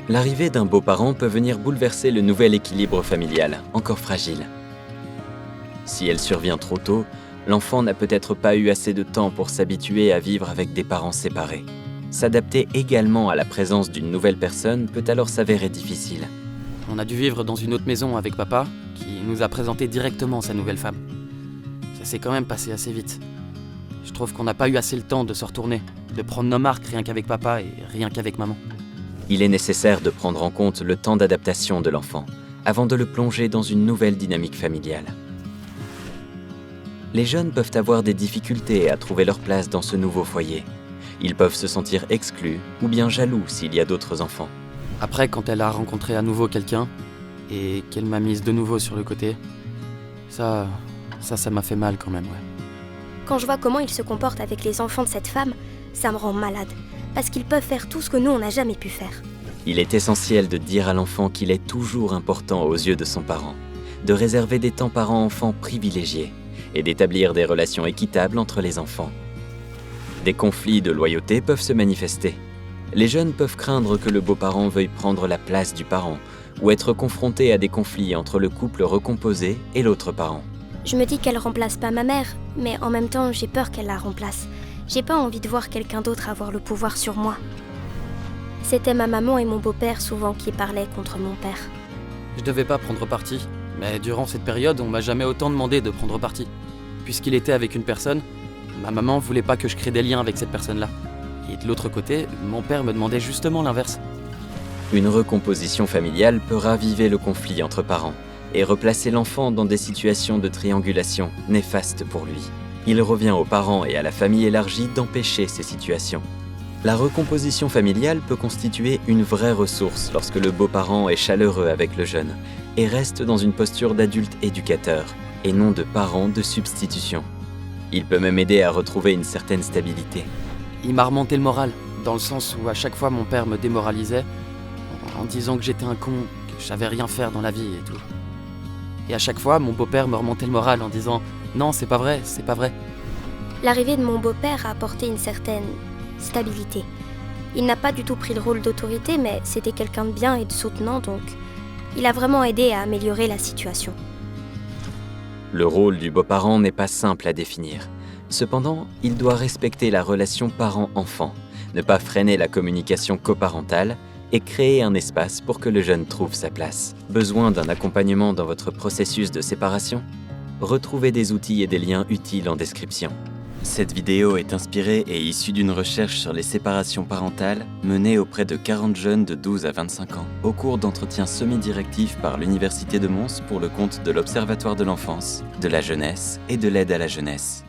L'arrivée d'un beau-parent peut venir bouleverser le nouvel équilibre familial, encore fragile. Si elle survient trop tôt, l'enfant n'a peut-être pas eu assez de temps pour s'habituer à vivre avec des parents séparés. S'adapter également à la présence d'une nouvelle personne peut alors s'avérer difficile. On a dû vivre dans une autre maison avec papa, qui nous a présenté directement sa nouvelle femme. Ça s'est quand même passé assez vite. Je trouve qu'on n'a pas eu assez le temps de se retourner, de prendre nos marques rien qu'avec papa et rien qu'avec maman. Il est nécessaire de prendre en compte le temps d'adaptation de l'enfant, avant de le plonger dans une nouvelle dynamique familiale. Les jeunes peuvent avoir des difficultés à trouver leur place dans ce nouveau foyer. Ils peuvent se sentir exclus ou bien jaloux s'il y a d'autres enfants. Après, quand elle a rencontré à nouveau quelqu'un, et qu'elle m'a mise de nouveau sur le côté, ça m'a fait mal quand même, ouais. Quand je vois comment il se comporte avec les enfants de cette femme, ça me rend malade. Parce qu'ils peuvent faire tout ce que nous, on n'a jamais pu faire. Il est essentiel de dire à l'enfant qu'il est toujours important aux yeux de son parent, de réserver des temps parents-enfants privilégiés et d'établir des relations équitables entre les enfants. Des conflits de loyauté peuvent se manifester. Les jeunes peuvent craindre que le beau-parent veuille prendre la place du parent ou être confronté à des conflits entre le couple recomposé et l'autre parent. Je me dis qu'elle remplace pas ma mère, mais en même temps, j'ai peur qu'elle la remplace. J'ai pas envie de voir quelqu'un d'autre avoir le pouvoir sur moi. C'était ma maman et mon beau-père souvent qui parlaient contre mon père. Je devais pas prendre parti, mais durant cette période, on m'a jamais autant demandé de prendre parti. Puisqu'il était avec une personne, ma maman voulait pas que je crée des liens avec cette personne-là. Et de l'autre côté, mon père me demandait justement l'inverse. Une recomposition familiale peut raviver le conflit entre parents et replacer l'enfant dans des situations de triangulation néfastes pour lui. Il revient aux parents et à la famille élargie d'empêcher ces situations. La recomposition familiale peut constituer une vraie ressource lorsque le beau-parent est chaleureux avec le jeune et reste dans une posture d'adulte éducateur et non de parent de substitution. Il peut même aider à retrouver une certaine stabilité. Il m'a remonté le moral, dans le sens où à chaque fois mon père me démoralisait en disant que j'étais un con, que je savais rien faire dans la vie et tout. Et à chaque fois, mon beau-père me remontait le moral en disant « Non, c'est pas vrai, c'est pas vrai ». L'arrivée de mon beau-père a apporté une certaine stabilité. Il n'a pas du tout pris le rôle d'autorité, mais c'était quelqu'un de bien et de soutenant, donc il a vraiment aidé à améliorer la situation. Le rôle du beau-parent n'est pas simple à définir. Cependant, il doit respecter la relation parent-enfant, ne pas freiner la communication coparentale et créer un espace pour que le jeune trouve sa place. Besoin d'un accompagnement dans votre processus de séparation ? Retrouvez des outils et des liens utiles en description. Cette vidéo est inspirée et issue d'une recherche sur les séparations parentales menée auprès de 40 jeunes de 12 à 25 ans au cours d'entretiens semi-directifs par l'Université de Mons pour le compte de l'Observatoire de l'enfance, de la jeunesse et de l'aide à la jeunesse.